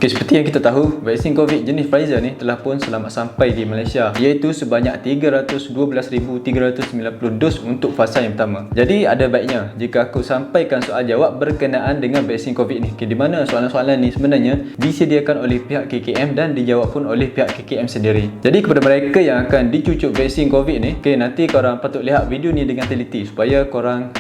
Okay, seperti yang kita tahu, vaksin COVID jenis Pfizer ni telah pun selamat sampai di Malaysia, iaitu sebanyak 312,390 dos untuk fasa yang pertama. Jadi ada baiknya jika aku sampaikan soal jawab berkenaan dengan vaksin COVID ni, okay, di mana soalan-soalan ni sebenarnya disediakan oleh pihak KKM dan dijawab pun oleh pihak KKM sendiri. Jadi kepada mereka yang akan dicucuk vaksin COVID ni, okay, nanti korang patut lihat video ni dengan teliti supaya korang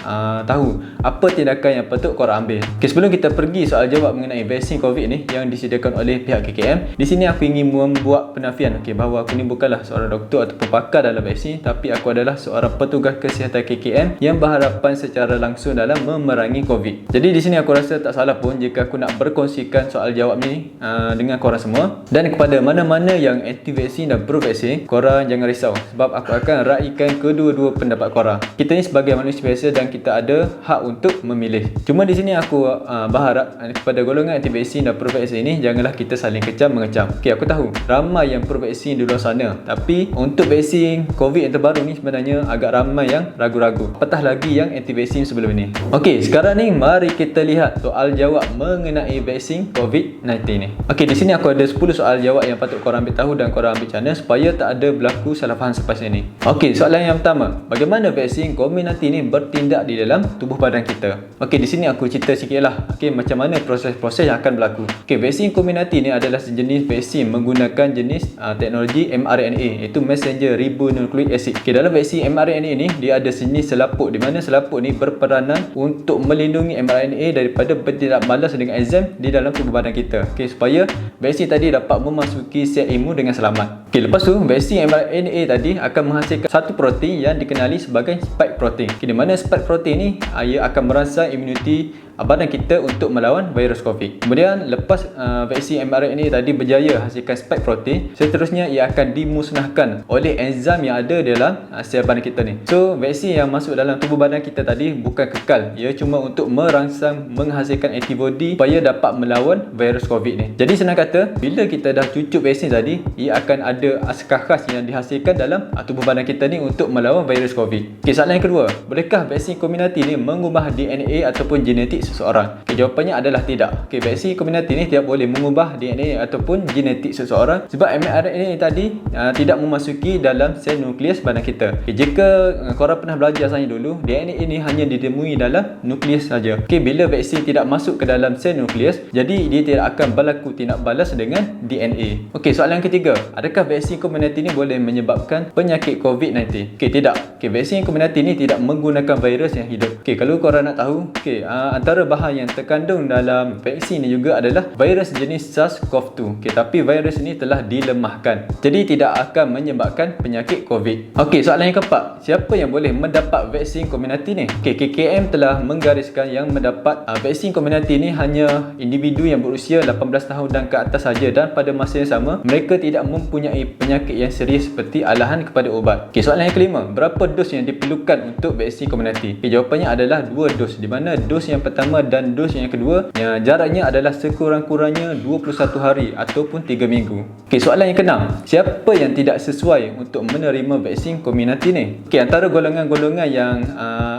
tahu apa tindakan yang patut korang ambil. Okay, sebelum kita pergi soal jawab mengenai vaksin COVID ni yang disediakan oleh pihak KKM, di sini aku ingin membuat penafian, okay, bahawa aku ni bukanlah seorang doktor ataupun pakar dalam vaksin, tapi aku adalah seorang petugas kesihatan KKM yang berhadapan secara langsung dalam memerangi COVID. Jadi di sini aku rasa tak salah pun jika aku nak berkongsikan soal jawab ni dengan korang semua. Dan kepada mana-mana yang anti vaksin dan pro vaksin, korang jangan risau sebab aku akan raikan kedua-dua pendapat korang. Kita ni sebagai manusia biasa dan kita ada hak untuk memilih. Cuma di sini aku berharap kepada golongan anti vaksin dan pro vaksin ni, janganlah kita saling kecam mengecam. Okay, aku tahu ramai yang pro vaksin di luar sana, tapi untuk vaksin COVID yang terbaru ni sebenarnya agak ramai yang ragu-ragu, apatah lagi yang anti vaksin sebelum ni. Okay, sekarang ni mari kita lihat soal jawab mengenai vaksin COVID-19 ni. Okay, di sini aku ada 10 soal jawab yang patut korang ambil tahu dan korang ambil cara supaya tak ada berlaku salah faham selepas ini. Okay, soalan yang pertama, bagaimana vaksin COVID-19 ni bertindak di dalam tubuh badan kita? Okay, di sini aku cerita sikit lah, okay, macam mana proses-proses yang akan berlaku. Okay, vaksin COVID-19 ni adalah sejenis vaksin menggunakan jenis teknologi mRNA, iaitu Messenger Ribonucleic Acid. Okay, dalam vaksin mRNA ni dia ada sejenis selaput, di mana selaput ni berperanan untuk melindungi mRNA daripada bertindak balas dengan enzim di dalam tubuh badan kita. Okay, supaya vaksin tadi dapat memasuki sel imun dengan selamat. Okay, lepas tu vaksin mRNA tadi akan menghasilkan satu protein yang dikenali sebagai spike protein. Okay, di mana spike protein ni ia akan merangsang imuniti badan kita untuk melawan virus COVID. Kemudian lepas vaksin mRNA tadi berjaya hasilkan spike protein, seterusnya ia akan dimusnahkan oleh enzim yang ada dalam sel badan kita ni. So vaksin yang masuk dalam tubuh badan kita tadi bukan kekal, ia cuma untuk merangsang menghasilkan antibody supaya dapat melawan virus COVID ni. Jadi senang kata, bila kita dah cucuk vaksin tadi, ia akan ada askar khas yang dihasilkan dalam tubuh badan kita ni untuk melawan virus COVID. Okay, soalan yang kedua, bolehkah vaksin COVID-19 ni mengubah DNA ataupun genetik seseorang? Okay, jawapannya adalah tidak. Okay, vaksin COVID-19 ni tidak boleh mengubah DNA ataupun genetik seseorang sebab mRNA tadi tidak memasuki dalam sel nukleus badan kita. Okay, jika korang pernah belajar sains dulu, DNA ini hanya ditemui dalam nukleus saja. Okay, bila vaksin tidak masuk ke dalam sel nukleus, jadi dia tidak akan berlaku tindak balas dengan DNA. Okay, soalan yang ketiga, adakah vaksin COVID-19 ni boleh menyebabkan penyakit COVID-19? Okay, tidak. Okay, vaksin COVID-19 ni tidak menggunakan virus yang hidup. Okay, kalau korang nak tahu, okay, antara bahan yang terkandung dalam vaksin ni juga adalah virus jenis SARS-CoV-2. Okay, tapi virus ini telah dilemahkan, jadi tidak akan menyebabkan penyakit COVID. Okey, soalan yang keempat, siapa yang boleh mendapat vaksin COVID-19 ni? Okey, KKM telah menggariskan yang mendapat vaksin COVID-19 ni hanya individu yang berusia 18 tahun dan ke atas saja, dan pada masa yang sama mereka tidak mempunyai penyakit yang serius seperti alahan kepada ubat. Okey, soalan yang kelima, berapa dos yang diperlukan untuk vaksin COVID-19? Okey, jawapannya adalah 2 dos, di mana dos yang pertama dan dos yang kedua jaraknya adalah sekurang-kurangnya 21 hari ataupun 3 minggu. Okey, soalan yang keenam, siapa yang tidak sesuai untuk menerima vaksin COVID-19 ni? Okey, antara golongan-golongan yang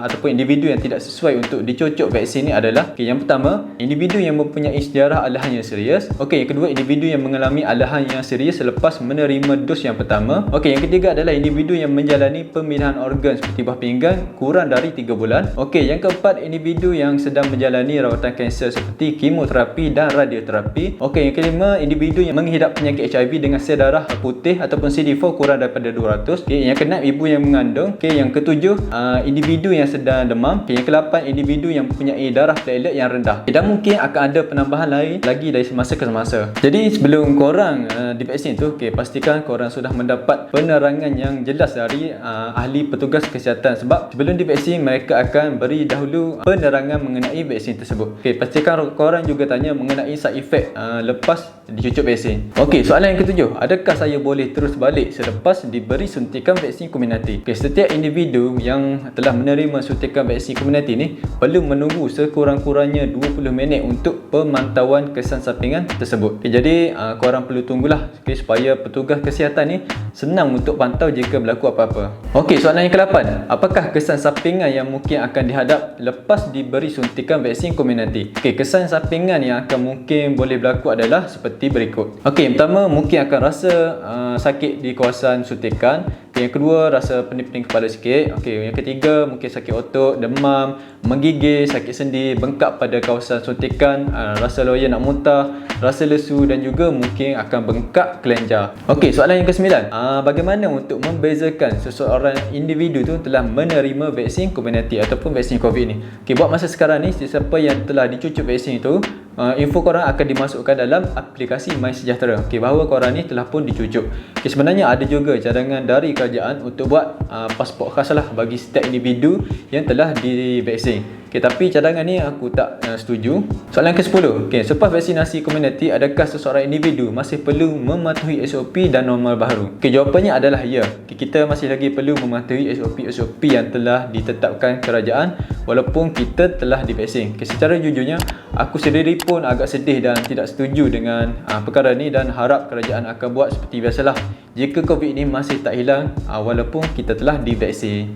ataupun individu yang tidak sesuai untuk dicocok vaksin ni adalah, okey, yang pertama, individu yang mempunyai sejarah alahan yang serius. Okey, yang kedua, individu yang mengalami alahan yang serius selepas menerima dos yang pertama. Okey, yang ketiga adalah individu yang menjalani pemindahan organ seperti buah pinggang kurang dari 3 bulan. Okey, yang keempat, individu yang sedang menjalani rawatan kanser seperti kemoterapi dan radioterapi. Okey, yang kelima, individu yang menghidap penyakit HIV dengan sel darah putih ataupun CD4 kurang daripada 200. Okey, yang keenam, ibu yang mengandung. Okey, yang ketujuh, individu yang sedang demam. Okey, yang ke-8, individu yang mempunyai darah platelet yang rendah. Okay, dan mungkin akan ada penambahan lain lagi dari semasa ke semasa. Jadi sebelum korang divaksin tu, okey, pastikan korang sudah mendapat penerangan yang jelas dari ahli petugas kesihatan, sebab sebelum divaksin mereka akan beri dahulu penerangan mengenai vaksin tersebut. Okey, pastikan korang juga tanya mengenai side effect lepas dicucuk vaksin. Okey, soalan yang ketujuh, adakah saya boleh terus balik selepas diberi suntikan vaksin COVID-19? Okey, setiap individu yang telah menerima suntikan vaksin COVID-19 ni perlu menunggu sekurang-kurangnya 20 minit untuk pemantauan kesan sampingan tersebut. Okey, jadi korang perlu tunggulah, okey, supaya petugas petugas kesihatan ni senang untuk pantau jika berlaku apa-apa. Okey, soalan yang ke-8. Apakah kesan sampingan yang mungkin akan dihadap lepas diberi suntikan vaksin COVID-19? Okey, kesan sampingan yang akan mungkin boleh berlaku adalah seperti berikut. Okey, pertama mungkin akan rasa sakit di kawasan suntikan. Yang kedua, rasa pening-pening kepala sikit. Okey, yang ketiga mungkin sakit otot, demam, menggigil, sakit sendi, bengkak pada kawasan suntikan, rasa loya nak muntah, rasa lesu dan juga mungkin akan bengkak kelenjar. Okey, soalan yang ke-9. Bagaimana untuk membezakan seseorang individu tu telah menerima vaksin COVID-19 ataupun vaksin COVID ni? Okey, buat masa sekarang ni, sesiapa yang telah dicucuk vaksin itu, info korang akan dimasukkan dalam aplikasi MySejahtera. Okey, bahawa korang ni telah pun dicucuk. Okey, sebenarnya ada juga cadangan dari kerajaan untuk buat pasport khas lah bagi setiap individu yang telah divaksin. Okey, tapi cadangan ni aku tak setuju. Soalan ke-10. Okey, selepas vaksinasi COVID-19, adakah seseorang individu masih perlu mematuhi SOP dan normal baharu? Okey, jawapannya adalah ya. Okey, kita masih lagi perlu mematuhi SOP yang telah ditetapkan kerajaan walaupun kita telah divaksin. Okey, secara jujurnya aku sendiri pun agak sedih dan tidak setuju dengan perkara ni dan harap kerajaan akan buat seperti biasalah jika COVID ni masih tak hilang walaupun kita telah divaksin.